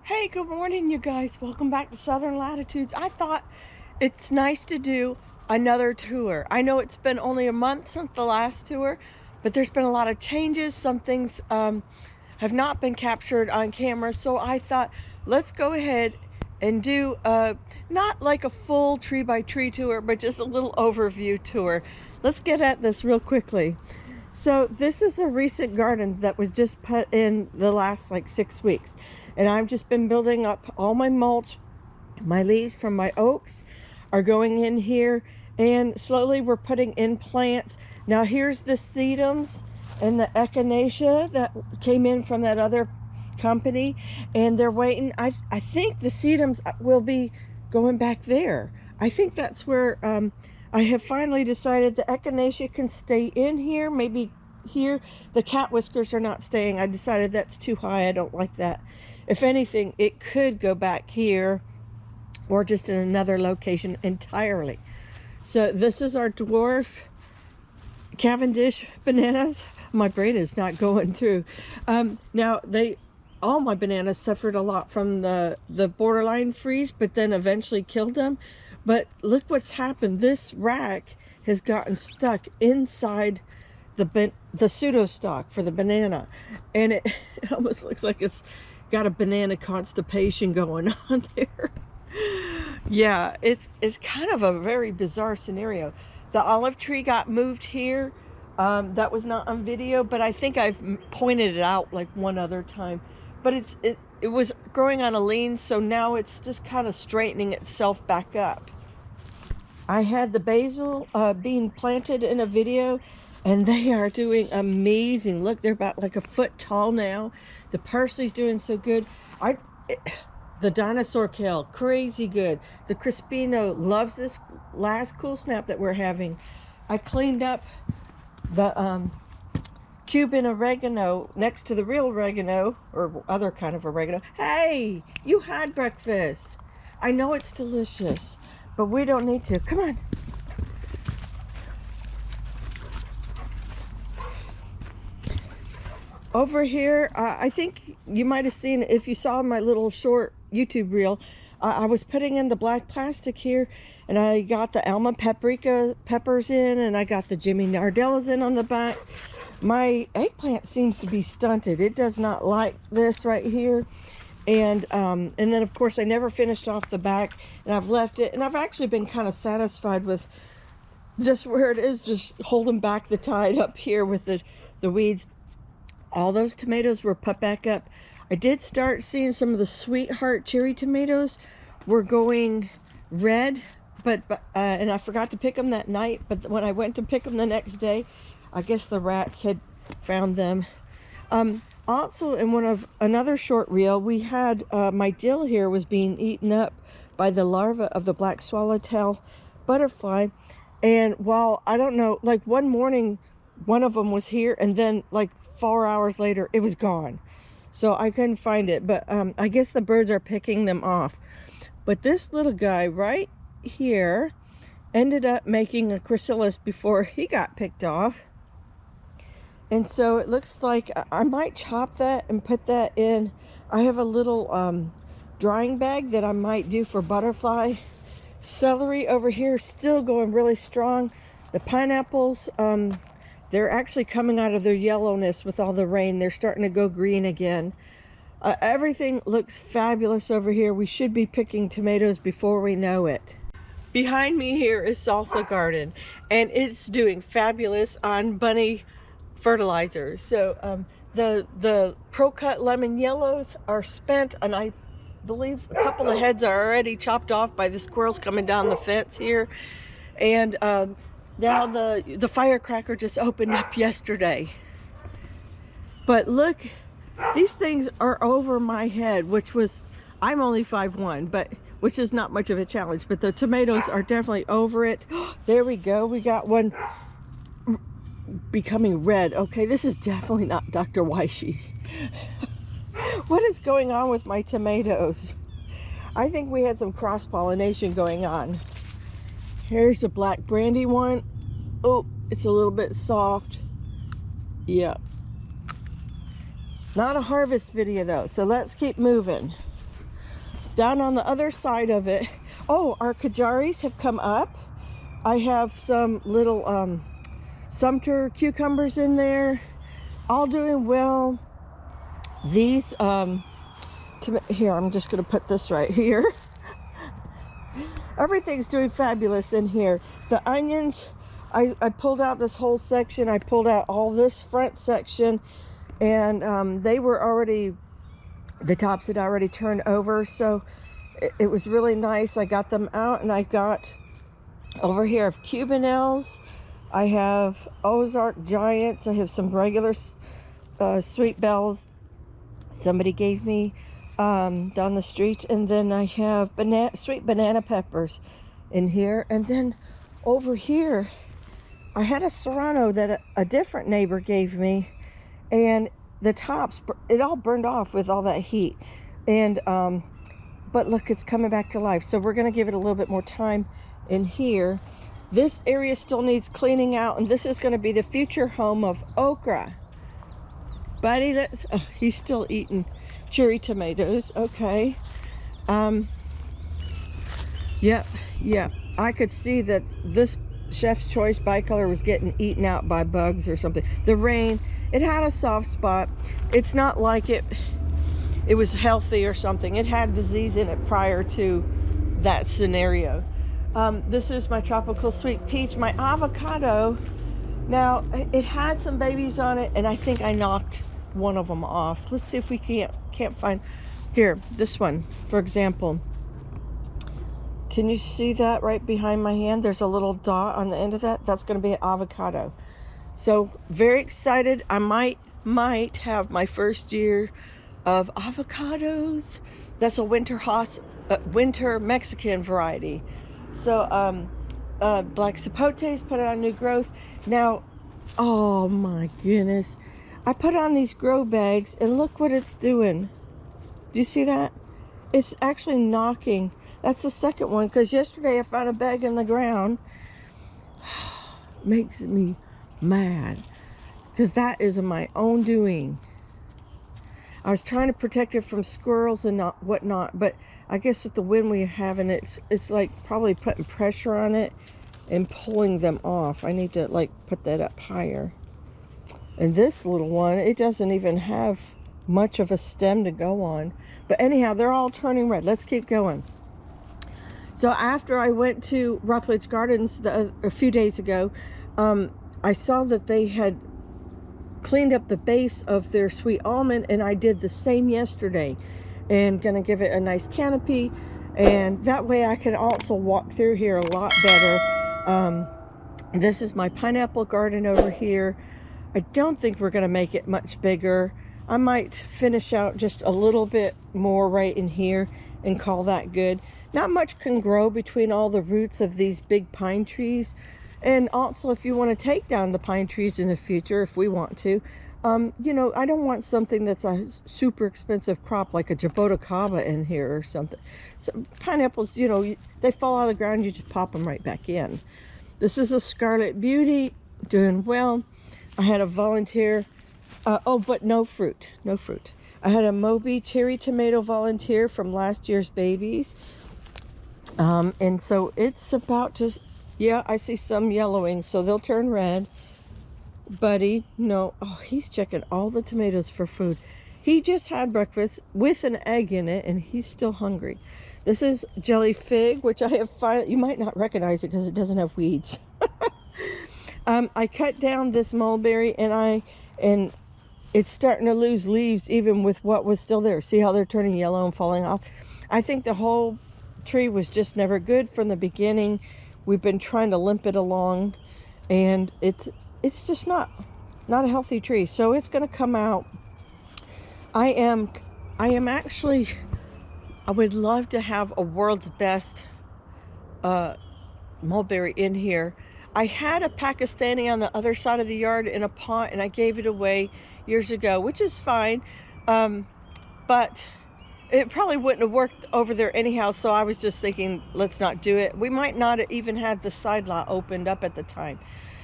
Hey, good morning, you guys. Welcome back to Southern Latitudes. I thought it's nice to do another tour. I know it's been only a month since the last tour, but there's been a lot of changes. Some things have not been captured on camera, so I thought let's go ahead and do not like a full tree by tree tour, but just a little overview tour. Let's get at this real quickly. So this is a recent garden that was just put in the last like 6 weeks. And I've just been building up all my mulch. My leaves from my oaks are going in here, and slowly we're putting in plants. Now here's the sedums and the echinacea that came in from that other company, and they're waiting. I think the sedums will be going back there. I think that's where I have finally decided the echinacea can stay in here, maybe here. The cat whiskers are not staying. I decided that's too high. I don't like that. If anything, it could go back here or just in another location entirely. So this is our dwarf Cavendish bananas. My brain is not going through. Now all my bananas suffered a lot from the borderline freeze, but then eventually killed them. But look what's happened. This rack has gotten stuck inside the pseudo stock for the banana, and it almost looks like it's got a banana constipation going on there. Yeah, it's kind of a very bizarre scenario. The olive tree got moved here. That was not on video, but I think I've pointed it out like one other time. But it was growing on a lean, so now it's just kind of straightening itself back up. I had the basil being planted in a video, and they are doing amazing. Look, they're about like a foot tall now. The parsley's doing so good. The dinosaur kale, crazy good. The crispino loves this last cool snap that we're having. I cleaned up the Cuban oregano next to the real oregano, or other kind of oregano. Hey, you had breakfast. I know it's delicious, but we don't need to. Come on. Over here, I think you might have seen, if you saw my little short YouTube reel, I was putting in the black plastic here, and I got the Alma paprika peppers in, and I got the Jimmy Nardellas in on the back. My eggplant seems to be stunted. It does not like this right here. And then of course I never finished off the back, and I've left it, and I've actually been kind of satisfied with just where it is, just holding back the tide up here with the weeds. All those tomatoes were put back up. I did start seeing some of the Sweetheart cherry tomatoes were going red, but and I forgot to pick them that night, but when I went to pick them the next day, I guess the rats had found them. Also, in another short reel, we had my dill here was being eaten up by the larva of the black swallowtail butterfly. And while I don't know, like one morning one of them was here, and then like 4 hours later it was gone, so I couldn't find it. But I guess the birds are picking them off. But this little guy right here ended up making a chrysalis before he got picked off. And so it looks like I might chop that and put that in. I have a little drying bag that I might do for butterfly. Celery over here still going really strong. The pineapples, they're actually coming out of their yellowness with all the rain. They're starting to go green again. Everything looks fabulous over here. We should be picking tomatoes before we know it. Behind me here is Salsa Garden, and it's doing fabulous on bunny fertilizer. So the Pro Cut lemon yellows are spent, and I believe a couple of heads are already chopped off by the squirrels coming down the fence here. And now the firecracker just opened up yesterday. But look, these things are over my head, which was, I'm only 5'1", but which is not much of a challenge, but the tomatoes are definitely over it. There we go, we got one becoming red. Okay, this is definitely not Dr. Weishy's. What is going on with my tomatoes? I think we had some cross-pollination going on. Here's a black brandy one. Oh, it's a little bit soft. Yeah. Not a harvest video though, so let's keep moving. Down on the other side of it, oh, our kajaris have come up. I have some little Sumter cucumbers in there, all doing well. These, here, I'm just gonna put this right here. Everything's doing fabulous in here. The onions, I pulled out this whole section. I pulled out all this front section, and they were already, the tops had already turned over, so it was really nice. I got them out, and I got over here of Cubanelles. I have Ozark Giants. I have some regular sweet bells somebody gave me down the street, and then I have sweet banana peppers in here. And then over here I had a serrano that a different neighbor gave me, and the tops, it all burned off with all that heat, and but look, it's coming back to life. So we're going to give it a little bit more time in here. This area still needs cleaning out, and this is going to be the future home of okra. Buddy, he's still eating cherry tomatoes. Okay. Yep. I could see that this Chef's Choice bicolor was getting eaten out by bugs or something. The rain, it had a soft spot. It's not like it was healthy or something. It had disease in it prior to that scenario. This is my tropical sweet peach. My avocado, now it had some babies on it, and I think I knocked one of them off. Let's see if we can't find, here, this one, for example. Can you see that right behind my hand? There's a little dot on the end of that. That's going to be an avocado. So very excited. I might have my first year of avocados. That's a winter Mexican variety. So black sapotes, put it on new growth. Now, oh my goodness, I put on these grow bags, and look what it's doing. Do you see that? It's actually knocking. That's the second one, because yesterday I found a bag in the ground. Makes me mad, because that is of my own doing. I was trying to protect it from squirrels and whatnot, but I guess with the wind we have, and it's like probably putting pressure on it and pulling them off. I need to like put that up higher. And this little one, it doesn't even have much of a stem to go on. But anyhow, they're all turning red. Let's keep going. So after I went to Rockledge Gardens a few days ago, I saw that they had cleaned up the base of their sweet almond, and I did the same yesterday, and gonna give it a nice canopy, and that way I can also walk through here a lot better. This is my pineapple garden over here. I don't think we're gonna make it much bigger. I might finish out just a little bit more right in here and call that good. Not much can grow between all the roots of these big pine trees. And also, if you want to take down the pine trees in the future, if we want to, you know, I don't want something that's a super expensive crop like a jaboticaba in here or something. So pineapples, you know, they fall out of the ground, you just pop them right back in. This is a Scarlet Beauty, doing well. I had a volunteer, oh, but no fruit. I had a Moby cherry tomato volunteer from last year's babies. And so it's about to, yeah, I see some yellowing, so they'll turn red. Buddy, no, oh, he's checking all the tomatoes for food. He just had breakfast with an egg in it, and he's still hungry. This is jelly fig, which I have found, you might not recognize it because it doesn't have weeds. I cut down this mulberry, and it's starting to lose leaves even with what was still there. See how they're turning yellow and falling off? I think the whole tree was just never good from the beginning. We've been trying to limp it along, and it's just not a healthy tree. So it's going to come out. I am actually, I would love to have a world's best mulberry in here. I had a Pakistani on the other side of the yard in a pot, and I gave it away years ago, which is fine, but it probably wouldn't have worked over there anyhow, so I was just thinking, let's not do it. We might not have even had the side lot opened up at the time.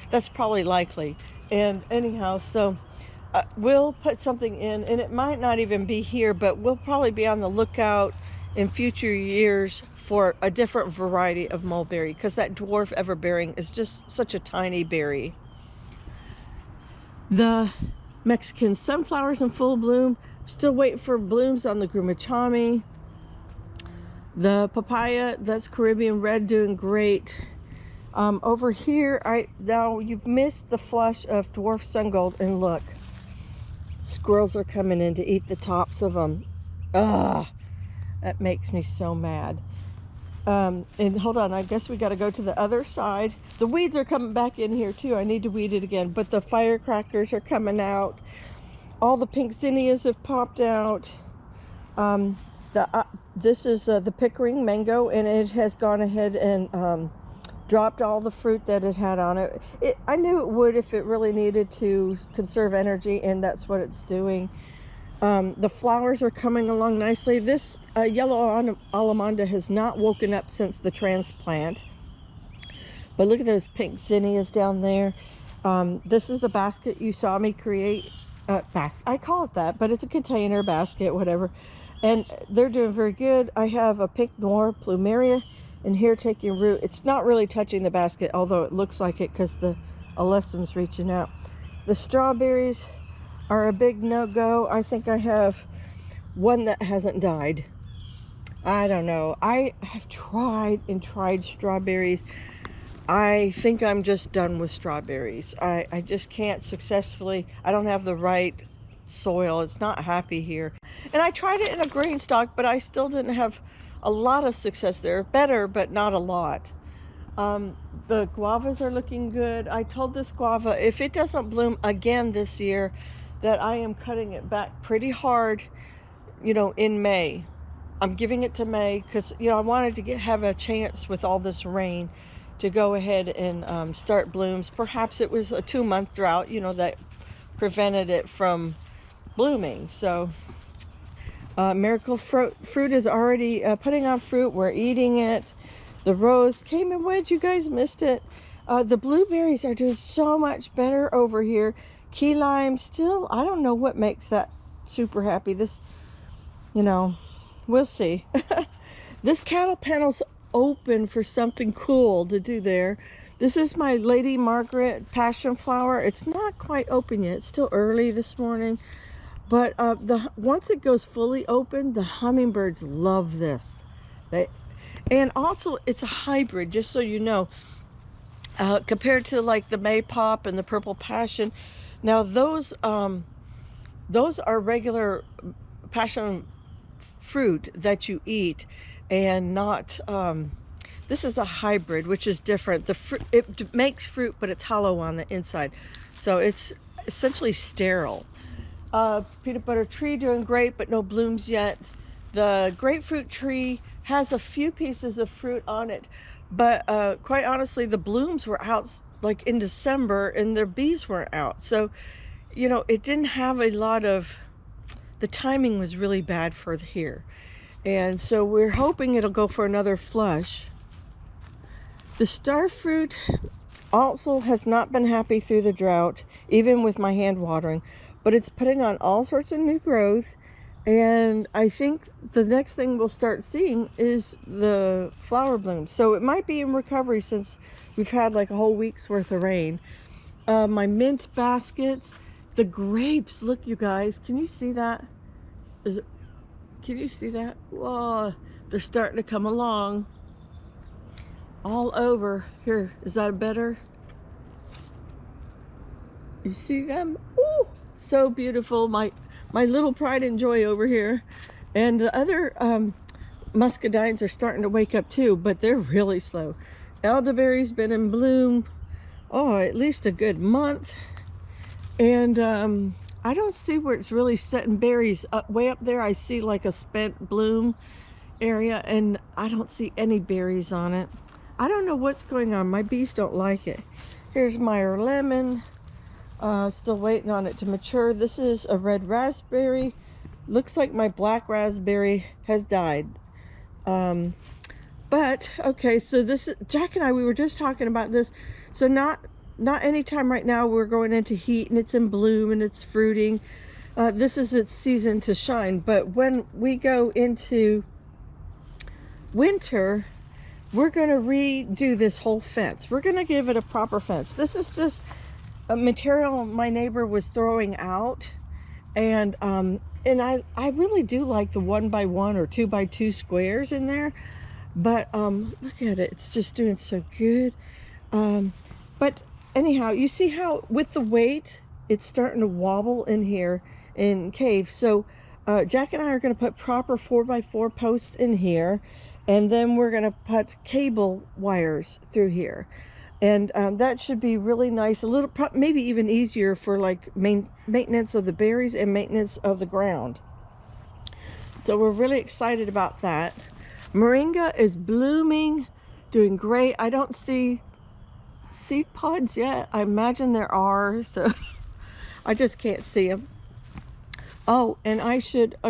That's probably likely. And anyhow, so we'll put something in, and it might not even be here, but we'll probably be on the lookout in future years for a different variety of mulberry, because that dwarf everbearing is just such a tiny berry. The Mexican sunflowers in full bloom. Still waiting for blooms on the grumachami. The papaya, that's Caribbean red, doing great. Over here, now you've missed the flush of dwarf sungold, and look, squirrels are coming in to eat the tops of them. Ugh, that makes me so mad. And hold on, I guess we got to go to the other side. The weeds are coming back in here too. I need to weed it again, but the firecrackers are coming out. All the pink zinnias have popped out. This is the Pickering mango, and it has gone ahead and dropped all the fruit that it had on it. I knew it would if it really needed to conserve energy, and that's what it's doing. The flowers are coming along nicely. This yellow alamanda has not woken up since the transplant. But look at those pink zinnias down there. This is the basket you saw me create. I call it that, but it's a container, basket, whatever. And they're doing very good. I have a pink noir plumeria in here taking root. It's not really touching the basket, although it looks like it because the alyssum's reaching out. The strawberries are a big no-go. I think I have one that hasn't died. I don't know. I have tried and tried strawberries. I think I'm just done with strawberries. I just can't successfully. I don't have the right soil. It's not happy here. And I tried it in a green stock, but I still didn't have a lot of success there. Better, but not a lot. The guavas are looking good. I told this guava, if it doesn't bloom again this year, that I am cutting it back pretty hard, you know, in May. I'm giving it to May because, you know, I wanted to have a chance with all this rain to go ahead and start blooms. Perhaps it was a 2-month drought, you know, that prevented it from blooming. So miracle fruit is already putting on fruit. We're eating it. The rose came in wedge. You guys missed it. The blueberries are doing so much better over here. Key lime still, I don't know what makes that super happy. This, you know, we'll see. This cattle panel's open for something cool to do there. This is my Lady Margaret passion flower. It's not quite open yet. It's still early this morning. But once it goes fully open, the hummingbirds love this. And also, it's a hybrid, just so you know. Compared to like the Maypop and the Purple Passion. Now those are regular passion fruit that you eat, and not this is a hybrid, which is different. It makes fruit, but it's hollow on the inside, so it's essentially sterile. Peanut butter tree doing great, but no blooms yet. The grapefruit tree has a few pieces of fruit on it, but quite honestly, the blooms were out like in December, and their bees weren't out. So, you know, it didn't have a lot of, the timing was really bad for here. And so we're hoping it'll go for another flush. The star fruit also has not been happy through the drought, even with my hand watering, but it's putting on all sorts of new growth. And I think the next thing we'll start seeing is the flower blooms. So it might be in recovery since we've had like a whole week's worth of rain. My mint baskets, the grapes, look you guys, can you see that? Can you see that? Whoa, they're starting to come along all over. Here, is that better? You see them? Ooh, so beautiful. My little pride and joy over here. And the other muscadines are starting to wake up too, but they're really slow. Elderberry's been in bloom, oh, at least a good month. And I don't see where it's really setting berries. Way up there I see like a spent bloom area, and I don't see any berries on it. I don't know what's going on. My bees don't like it. Here's Meyer lemon. Still waiting on it to mature. This is a red raspberry. Looks like my black raspberry has died. But okay, so this is, Jack and I, we were just talking about this. So not anytime right now. We're going into heat and it's in bloom and it's fruiting. This is its season to shine. But when we go into winter, we're going to redo this whole fence. We're going to give it a proper fence. This is just a material my neighbor was throwing out, and I really do like the 1x1 or 2x2 squares in there, but look at it, it's just doing so good. But anyhow, you see how with the weight it's starting to wobble in here in cave. So Jack and I are going to put proper 4x4 posts in here, and then we're going to put cable wires through here, and that should be really nice, a little maybe even easier for like maintenance of the berries and maintenance of the ground. So we're really excited about that. Moringa is blooming, doing great. I don't see seed pods yet. I imagine there are, so I just can't see them. Oh, and I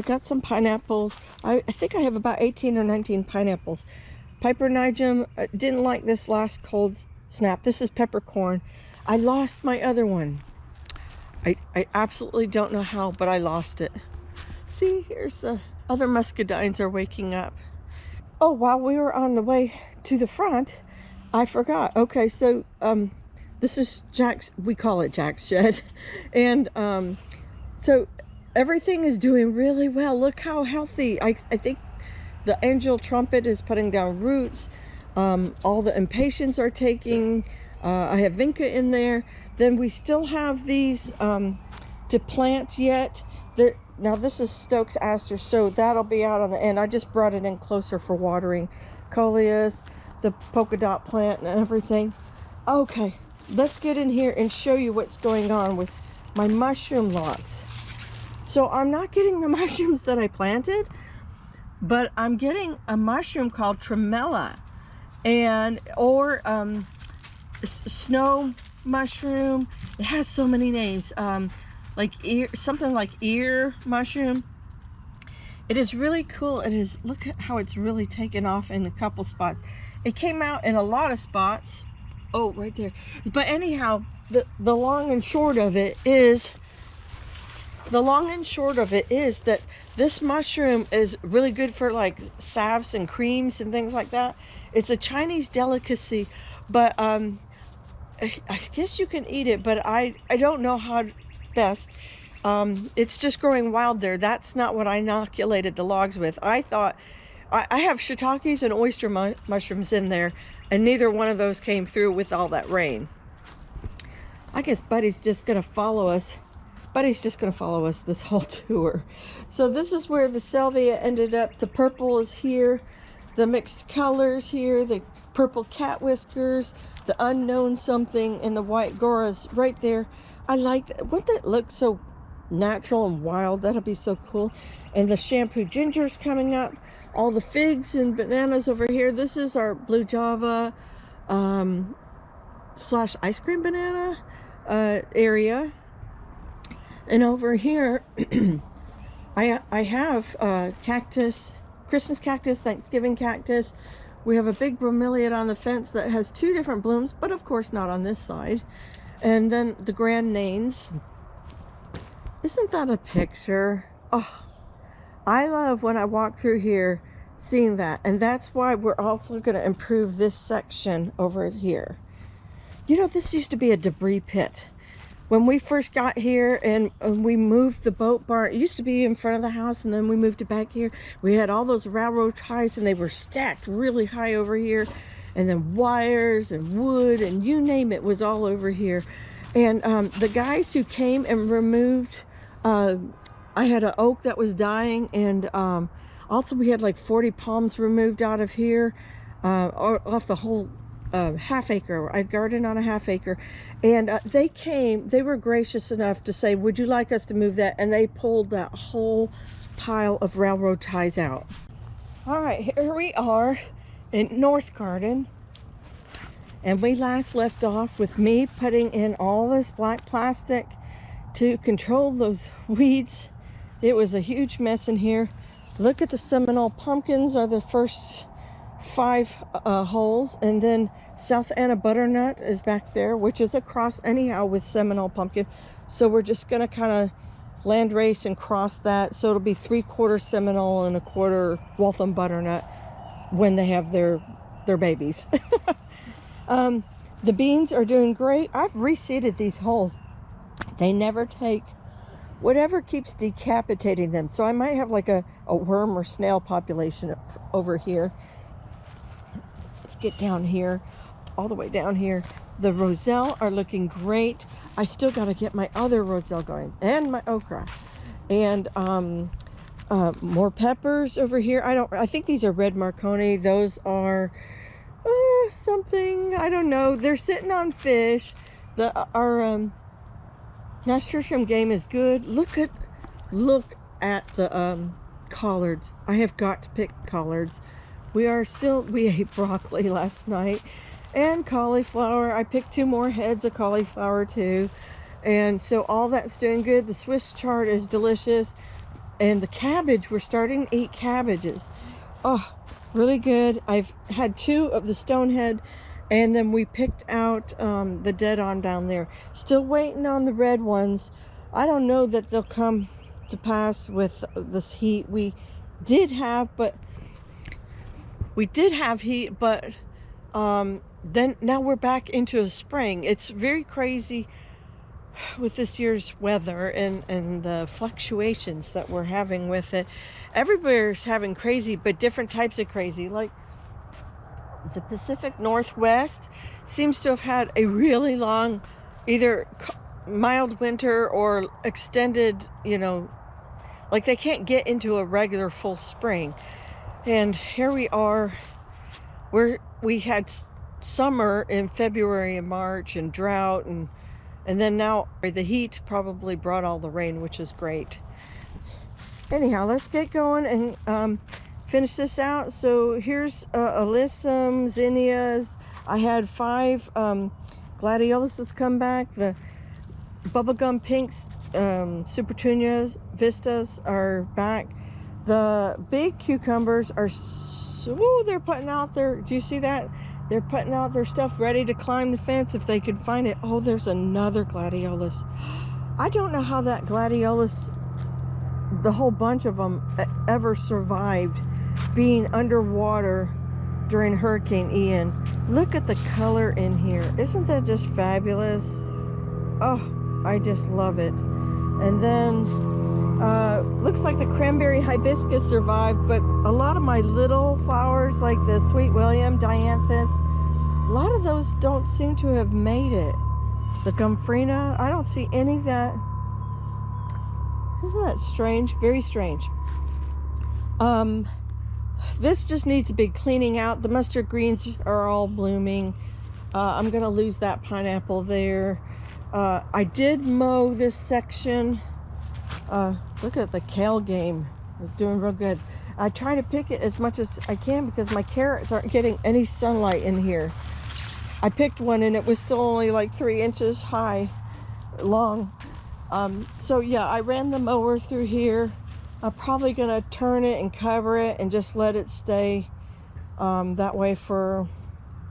got some pineapples. I think I have about 18 or 19 pineapples. Piper nigem didn't like this last cold snap. This is peppercorn. I lost my other one. I absolutely don't know how, but I lost it. See, here's the other muscadines are waking up. Oh, while we were on the way to the front, I forgot. Okay, so this is Jack's, we call it Jack's shed. And so everything is doing really well. Look how healthy. I think the angel trumpet is putting down roots. All the impatiens are taking. I have vinca in there. Then we still have these to plant yet. Now this is Stokes aster, so that'll be out on the end. I just brought it in closer for watering. Coleus, the polka dot plant and everything. Okay, let's get in here and show you what's going on with my mushroom logs. So I'm not getting the mushrooms that I planted, but I'm getting a mushroom called tremella, or snow mushroom. It has so many names, like something like ear mushroom. It is really cool. It is, look at how it's really taken off in a couple spots. It came out in a lot of spots. Oh, right there. But anyhow, the long and short of it is that this mushroom is really good for like salves and creams and things like that. It's a Chinese delicacy, but I guess you can eat it, but I don't know how best. It's just growing wild there. That's not what I inoculated the logs with. I thought I have shiitakes and oyster mushrooms in there, and neither one of those came through with all that rain. I guess Buddy's just gonna follow us. Buddy's just gonna follow us this whole tour. So this is where the salvia ended up. The purple is here, the mixed colors here, the purple cat whiskers, the unknown something, and the white goras right there. I like that. Wouldn't that look so natural and wild? That'll be so cool. And the shampoo ginger's coming up. All the figs and bananas over here. This is our blue java slash ice cream banana area. And over here I have cactus, Christmas cactus, Thanksgiving cactus. We have a big bromeliad on the fence that has 2 different blooms, but of course not on this side. And then the grand names. Isn't that a picture? Oh, I love when I walk through here seeing that. And that's why we're also going to improve this section over here. You know, this used to be a debris pit. When we first got here and we moved the boat barn, it used to be in front of the house, and then we moved it back here. We had all those railroad ties, and they were stacked really high over here. And then wires and wood and you name it was all over here. And the guys who came and removed, I had an oak that was dying, and also we had like 40 palms removed out of here, off the whole half acre. I garden on a half acre, and they came. They were gracious enough to say, would you like us to move that? And they pulled that whole pile of railroad ties out. All right, here we are in North Garden, and we last left off with me putting in all this black plastic to control those weeds. It was a huge mess in here. Look at the Seminole pumpkins are the first 5 holes, and then South Anna butternut is back there, which is a cross anyhow with Seminole pumpkin. So we're just gonna kind of land race and cross that, so it'll be 3/4 Seminole and 1/4 Waltham butternut. when they have their babies. The beans are doing great. I've reseeded these holes. They never take whatever keeps decapitating them. So I might have like a worm or snail population over here. Let's get down here, all the way down here. The roselle are looking great. I still got to get my other roselle going, and my okra, and more peppers over here. I think these are red Marconi. Those are something, I don't know. They're sitting on fish. Our nasturtium game is good. Look at the collards. I have got to pick collards. We ate broccoli last night and cauliflower. I picked 2 more heads of cauliflower too, and so all that's doing good. The Swiss chard is delicious, and the cabbage, we're starting to eat cabbages. Oh, really good. I've had 2 of the stonehead, and then we picked out the dead on down there. Still waiting on the red ones. I don't know that they'll come to pass with this heat. We did have heat, but then now we're back into a spring. It's very crazy with this year's weather and the fluctuations that we're having with it. Everywhere's having crazy, but different types of crazy. Like the Pacific Northwest seems to have had a really long, either mild winter or extended, like they can't get into a regular full spring. And here we are, we had summer in February and March and drought, and then now the heat probably brought all the rain, which is great. Anyhow, let's get going and finish this out. So here's alyssum, zinnias. I had 5 gladioluses come back. The bubblegum pinks, supertunias, vistas are back. The big cucumbers are, they're putting out their, do you see that? They're putting out their stuff ready to climb the fence if they could find it. Oh, there's another gladiolus. I don't know how that gladiolus, the whole bunch of them, ever survived being underwater during Hurricane Ian. Look at the color in here. Isn't that just fabulous? Oh, I just love it. And then looks like the cranberry hibiscus survived, but a lot of my little flowers like the Sweet William, Dianthus, a lot of those don't seem to have made it. The Gumfrina, I don't see any that. Isn't that strange? Very strange. This just needs a big cleaning out. The mustard greens are all blooming. I'm gonna lose that pineapple there. I did mow this section. Look at the kale game. It's doing real good. I try to pick it as much as I can because my carrots aren't getting any sunlight in here. I picked one and it was still only like 3 inches long. So yeah, I ran the mower through here. I'm probably gonna turn it and cover it and just let it stay that way for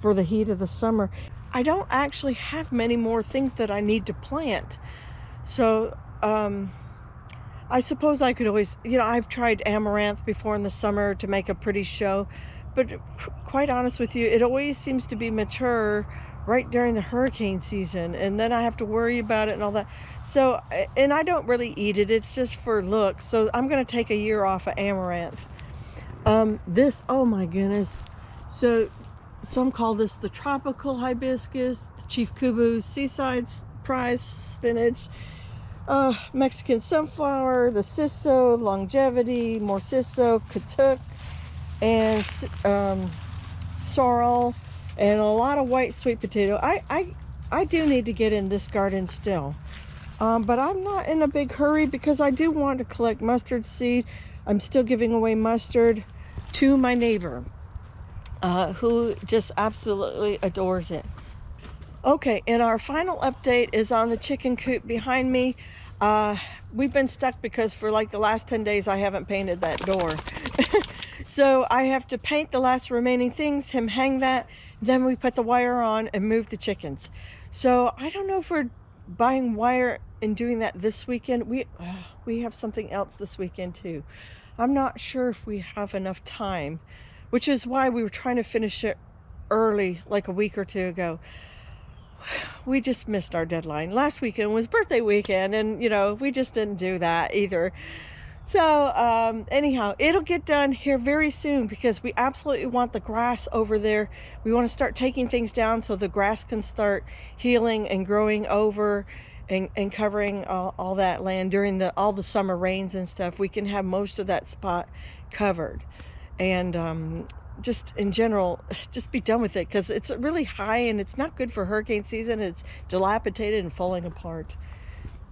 the heat of the summer. I don't actually have many more things that I need to plant. So I suppose I could always, I've tried amaranth before in the summer to make a pretty show, but quite honest with you, it always seems to be mature right during the hurricane season, and then I have to worry about it and all that. So, and I don't really eat it, it's just for looks. So I'm going to take a year off of amaranth. This, oh my goodness. So some call this the tropical hibiscus, the Chief Kubu's seaside prize spinach, Mexican sunflower, the Ciso, longevity, more Ciso, Katuk, and sorrel, and a lot of white sweet potato. I do need to get in this garden still, but I'm not in a big hurry because I do want to collect mustard seed. I'm still giving away mustard to my neighbor, who just absolutely adores it. Okay, and our final update is on the chicken coop behind me. We've been stuck because for like the last 10 days I haven't painted that door. So I have to paint the last remaining things, hang that, then we put the wire on and move the chickens. So I don't know if we're buying wire and doing that this weekend. We have something else this weekend too. I'm not sure if we have enough time, which is why we were trying to finish it early, like a week or two ago. We just missed our deadline. Last weekend was birthday weekend, and we just didn't do that either. So anyhow, it'll get done here very soon because we absolutely want the grass over there. We want to start taking things down so the grass can start healing and growing over and covering all that land during all the summer rains and stuff. We can have most of that spot covered. And just in general, just be done with it because it's really high and it's not good for hurricane season. It's dilapidated and falling apart.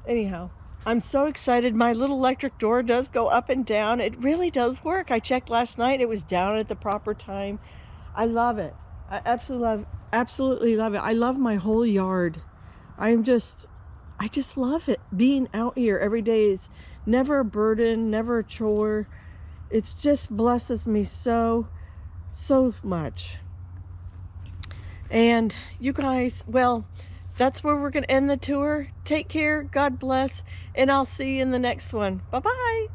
Anyhow, I'm so excited. My little electric door does go up and down. It really does work. I checked last night. It was down at the proper time. I love it. I absolutely love it. I love my whole yard. I just love it. Being out here every day is never a burden, never a chore. It just blesses me so much. And you guys, well, that's where we're going to end the tour. Take care. God bless. And I'll see you in the next one. Bye-bye.